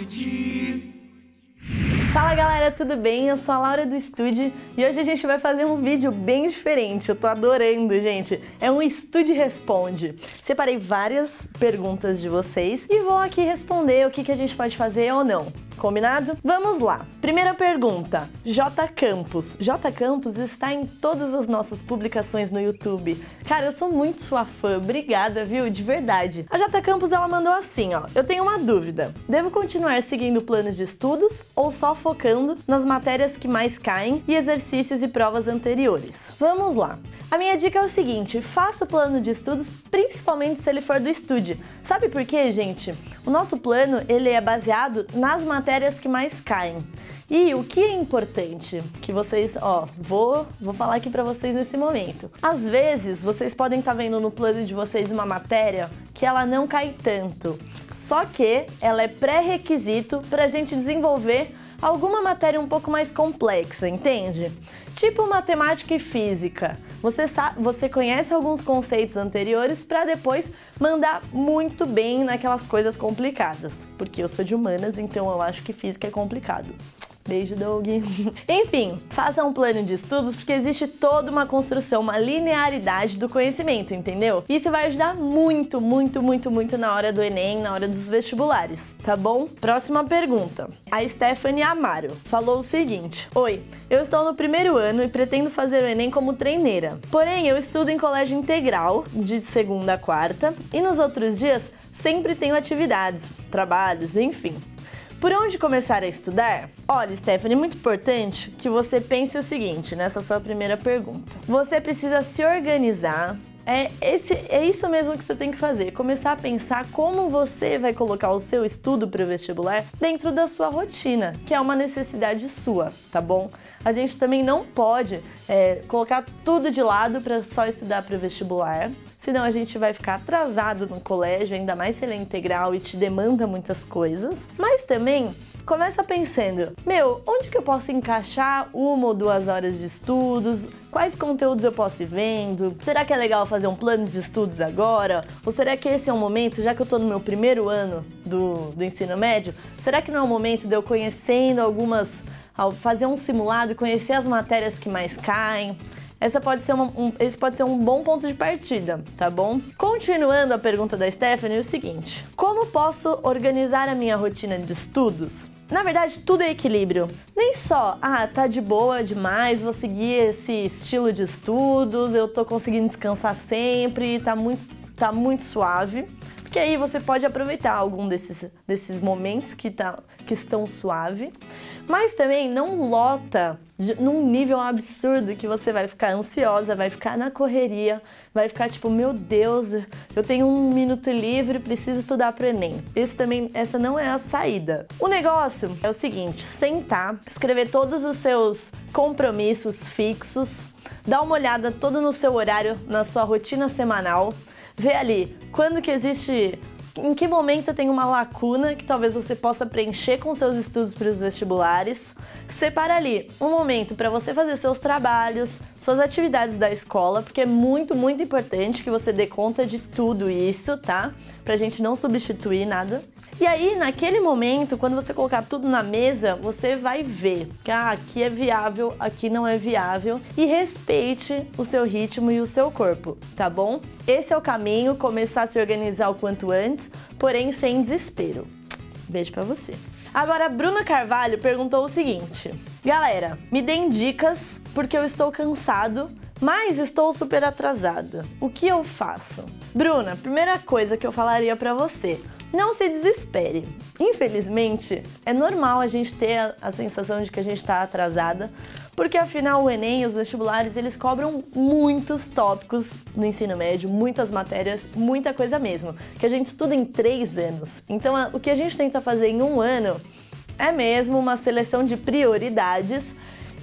noite. Fala galera, tudo bem? Eu sou a Laura do Estude e hoje a gente vai fazer um vídeo bem diferente. Eu tô adorando, gente. É um Estude Responde. Separei várias perguntas de vocês e vou aqui responder o que a gente pode fazer ou não. Combinado? Vamos lá! Primeira pergunta, J. Campos. J. Campos está em todas as nossas publicações no YouTube. Cara, eu sou muito sua fã, obrigada, viu? De verdade. A J. Campos, ela mandou assim, ó. Eu tenho uma dúvida. Devo continuar seguindo planos de estudos ou só focando nas matérias que mais caem e exercícios e provas anteriores? Vamos lá! A minha dica é o seguinte, faça o plano de estudos, principalmente se ele for do Estude. Sabe por quê, gente? O nosso plano, ele é baseado nas matérias que mais caem. E o que é importante que vocês, vou falar aqui pra vocês nesse momento. Às vezes, vocês podem estar vendo no plano de vocês uma matéria que ela não cai tanto. Só que ela é pré-requisito pra gente desenvolver alguma matéria um pouco mais complexa, entende? Tipo matemática e física. Você conhece alguns conceitos anteriores para depois mandar muito bem naquelas coisas complicadas. Porque eu sou de humanas, então eu acho que física é complicado. Beijo, Doug. Enfim, faça um plano de estudos porque existe toda uma construção, uma linearidade do conhecimento, entendeu? Isso vai ajudar muito na hora do Enem, na hora dos vestibulares, tá bom? Próxima pergunta. A Stephanie Amaro falou o seguinte: Oi, eu estou no primeiro ano e pretendo fazer o Enem como treineira. Porém, eu estudo em colégio integral, de segunda a quarta, e nos outros dias sempre tenho atividades, trabalhos, enfim. Por onde começar a estudar? Olha, Stephanie, é muito importante que você pense o seguinte, nessa sua primeira pergunta. Você precisa se organizar. É isso mesmo que você tem que fazer, começar a pensar como você vai colocar o seu estudo para o vestibular dentro da sua rotina, que é uma necessidade sua, tá bom? A gente também não pode colocar tudo de lado para só estudar para o vestibular, senão a gente vai ficar atrasado no colégio, ainda mais se ele é integral e te demanda muitas coisas, mas também começa pensando, onde que eu posso encaixar 1 ou 2 horas de estudos? Quais conteúdos eu posso ir vendo? Será que é legal fazer um plano de estudos agora? Ou será que esse é um momento, já que eu tô no meu primeiro ano do ensino médio, será que não é o momento de eu conhecendo fazer um simulado e conhecer as matérias que mais caem? Esse pode ser um bom ponto de partida, tá bom? Continuando a pergunta da Stephanie, é o seguinte: como posso organizar a minha rotina de estudos? Na verdade, tudo é equilíbrio. Nem só, tá de boa demais, vou seguir esse estilo de estudos, eu tô conseguindo descansar sempre, tá muito suave. Porque aí você pode aproveitar algum desses momentos que estão suave, mas também não lota num nível absurdo que você vai ficar ansiosa, vai ficar na correria, vai ficar tipo, meu Deus, eu tenho 1 minuto livre, preciso estudar para o Enem. Essa não é a saída. O negócio é o seguinte, sentar, escrever todos os seus compromissos fixos, dar uma olhada todo no seu horário, na sua rotina semanal, ver ali quando que existe, em que momento tem uma lacuna que talvez você possa preencher com seus estudos para os vestibulares. Separa ali um momento para você fazer seus trabalhos, suas atividades da escola, porque é muito importante que você dê conta de tudo isso, tá? Pra gente não substituir nada. E aí, naquele momento, quando você colocar tudo na mesa, você vai ver que aqui é viável, aqui não é viável, e respeite o seu ritmo e o seu corpo, tá bom? Esse é o caminho, começar a se organizar o quanto antes, porém sem desespero. Beijo pra você. Agora, a Bruna Carvalho perguntou o seguinte: galera, me deem dicas porque eu estou cansado, mas estou super atrasada. O que eu faço? Bruna, primeira coisa que eu falaria pra você: não se desespere. Infelizmente, é normal a gente ter a sensação de que a gente está atrasada, porque afinal o Enem e os vestibulares, eles cobram muitos tópicos no ensino médio, muitas matérias, muita coisa mesmo, que a gente estuda em 3 anos. Então, o que a gente tenta fazer em 1 ano é mesmo uma seleção de prioridades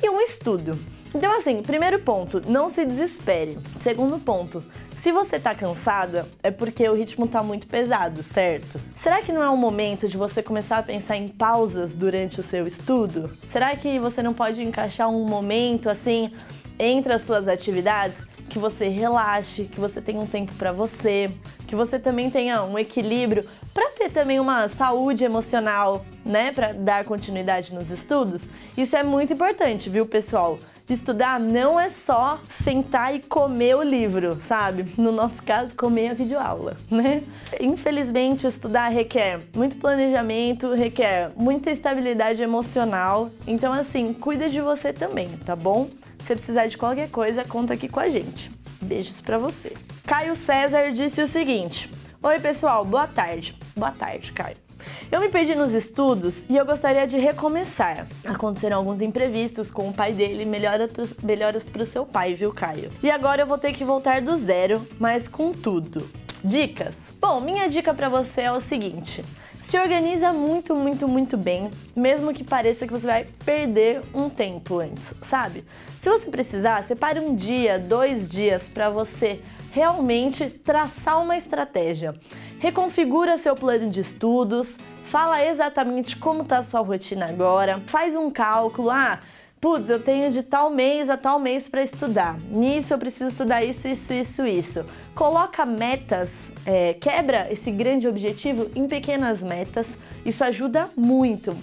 e um estudo. Então, assim, primeiro ponto, não se desespere. Segundo ponto, se você tá cansada, é porque o ritmo tá muito pesado, certo? Será que não é o momento de você começar a pensar em pausas durante o seu estudo? Será que você não pode encaixar um momento, assim, entre as suas atividades, que você relaxe, que você tenha um tempo para você, que você também tenha um equilíbrio para ter também uma saúde emocional, né, para dar continuidade nos estudos. Isso é muito importante, viu, pessoal? Estudar não é só sentar e comer o livro, sabe? No nosso caso, comer a videoaula, né? Infelizmente, estudar requer muito planejamento, requer muita estabilidade emocional. Então, assim, cuida de você também, tá bom? Se precisar de qualquer coisa, conta aqui com a gente. Beijos pra você. Caio César disse o seguinte: oi, pessoal, boa tarde. Boa tarde, Caio. Eu me perdi nos estudos e eu gostaria de recomeçar. Aconteceram alguns imprevistos com o pai dele, melhoras pro seu pai, viu, Caio? E agora eu vou ter que voltar do zero, mas com tudo. Dicas? Bom, minha dica pra você é o seguinte: se organiza muito bem, mesmo que pareça que você vai perder um tempo antes, sabe? Se você precisar, separe um dia, 2 dias pra você realmente traçar uma estratégia. Reconfigura seu plano de estudos, fala exatamente como está a sua rotina agora, faz um cálculo, putz, eu tenho de tal mês a tal mês para estudar, nisso eu preciso estudar isso. Coloca metas, quebra esse grande objetivo em pequenas metas, isso ajuda muito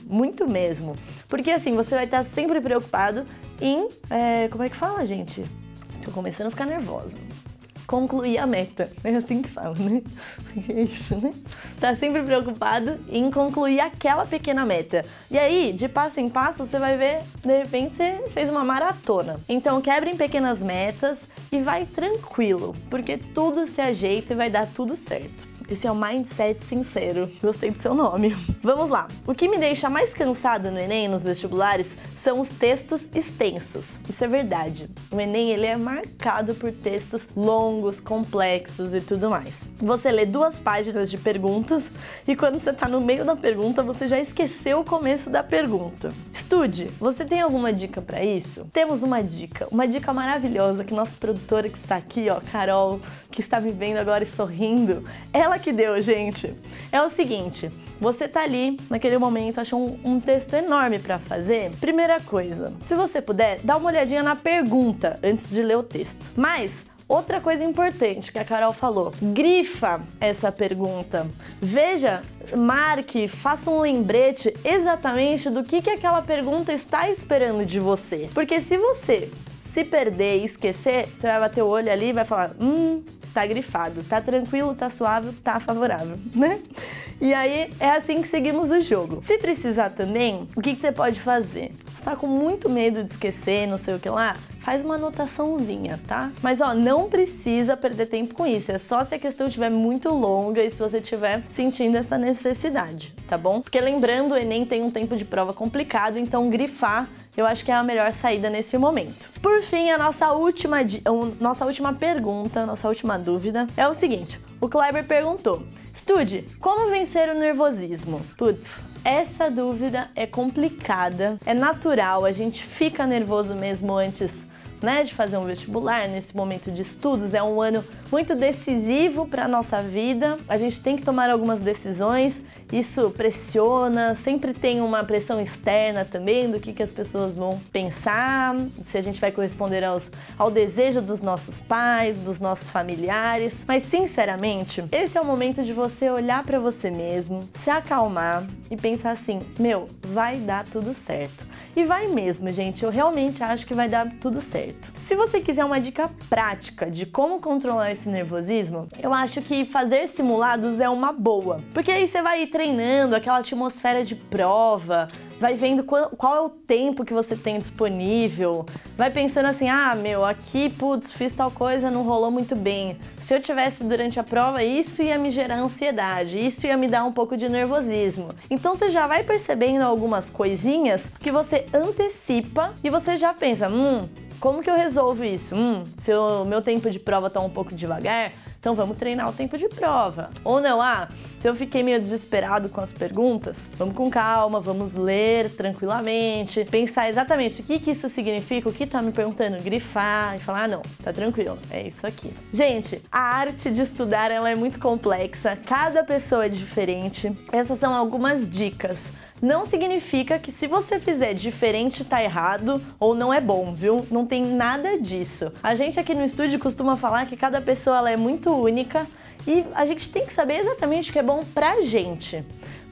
mesmo, porque assim, você vai estar sempre preocupado em, como é que fala, gente? Tô começando a ficar nervosa. Concluir a meta, é assim que fala, né? É isso, né? Tá sempre preocupado em concluir aquela pequena meta. E aí, de passo em passo, você vai ver, de repente, você fez uma maratona. Então, quebre em pequenas metas e vai tranquilo, porque tudo se ajeita e vai dar tudo certo. Esse é o Mindset Sincero. Gostei do seu nome. Vamos lá. O que me deixa mais cansado no Enem, nos vestibulares, são os textos extensos. Isso é verdade. O Enem, ele é marcado por textos longos, complexos e tudo mais. Você lê 2 páginas de perguntas e quando você tá no meio da pergunta, você já esqueceu o começo da pergunta. Estude. Você tem alguma dica para isso? Temos uma dica maravilhosa que nossa produtora que está aqui, ó, Carol, que está me vendo agora e sorrindo, ela que deu, gente. É o seguinte, você tá ali, naquele momento, achou um texto enorme para fazer. Primeira coisa, se você puder, dá uma olhadinha na pergunta antes de ler o texto. Mas outra coisa importante que a Carol falou, grifa essa pergunta. Veja, marque, faça um lembrete exatamente do que aquela pergunta está esperando de você. Porque se você se perder e esquecer, você vai bater o olho ali e vai falar, tá grifado, tá tranquilo, tá suave, tá favorável, né? E aí é assim que seguimos o jogo. Se precisar também, o que você pode fazer? Você tá com muito medo de esquecer, não sei o que lá? Faz uma anotaçãozinha, tá? Mas ó, não precisa perder tempo com isso, é só se a questão estiver muito longa e se você estiver sentindo essa necessidade, tá bom? Porque lembrando, o Enem tem um tempo de prova complicado, então grifar eu acho que é a melhor saída nesse momento. Por fim, a nossa última pergunta, nossa última dúvida é o seguinte, o Kleber perguntou, estude, como vencer o nervosismo? Putz, essa dúvida é complicada, é natural, a gente fica nervoso mesmo antes, né, de fazer um vestibular, nesse momento de estudos, é um ano muito decisivo para a nossa vida, a gente tem que tomar algumas decisões, isso pressiona, sempre tem uma pressão externa também do que as pessoas vão pensar, se a gente vai corresponder ao desejo dos nossos pais, dos nossos familiares, mas sinceramente, esse é o momento de você olhar para você mesmo, se acalmar e pensar assim, vai dar tudo certo. E vai mesmo, gente, eu realmente acho que vai dar tudo certo. Se você quiser uma dica prática de como controlar esse nervosismo, eu acho que fazer simulados é uma boa. Porque aí você vai treinando aquela atmosfera de prova, vai vendo qual é o tempo que você tem disponível, vai pensando assim, aqui, putz, fiz tal coisa, não rolou muito bem. Se eu tivesse durante a prova, isso ia me gerar ansiedade, isso ia me dar um pouco de nervosismo. Então você já vai percebendo algumas coisinhas que você antecipa e você já pensa, como que eu resolvo isso? Se o meu tempo de prova tá um pouco devagar, então vamos treinar o tempo de prova. Ou não, se eu fiquei meio desesperado com as perguntas, vamos com calma, vamos ler tranquilamente, pensar exatamente o que isso significa, o que tá me perguntando, grifar e falar, não, tá tranquilo, é isso aqui. Gente, a arte de estudar, ela é muito complexa, cada pessoa é diferente. Essas são algumas dicas. Não significa que se você fizer diferente tá errado ou não é bom, viu? Não tem nada disso. A gente aqui no estúdio costuma falar que cada pessoa ela é muito única e a gente tem que saber exatamente o que é bom pra gente.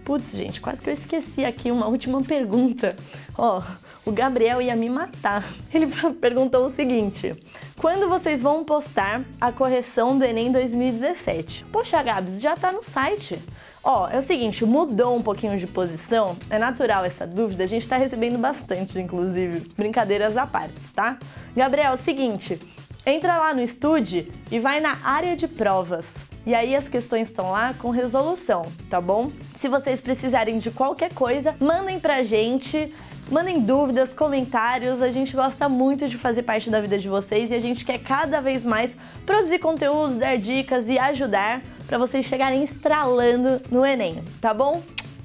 Putz, gente, quase que eu esqueci aqui uma última pergunta. Ó, o Gabriel ia me matar. Ele perguntou o seguinte: quando vocês vão postar a correção do Enem 2017? Poxa, Gabs, já tá no site. Ó, é o seguinte, mudou um pouquinho de posição, é natural essa dúvida, a gente tá recebendo bastante, inclusive, brincadeiras à parte, tá? Gabriel, é o seguinte, entra lá no Estude e vai na área de provas. E aí as questões estão lá com resolução, tá bom? Se vocês precisarem de qualquer coisa, mandem pra gente, mandem dúvidas, comentários, a gente gosta muito de fazer parte da vida de vocês e a gente quer cada vez mais produzir conteúdos, dar dicas e ajudar pra vocês chegarem estralando no Enem, tá bom?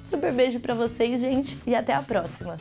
Super beijo pra vocês, gente, e até a próxima!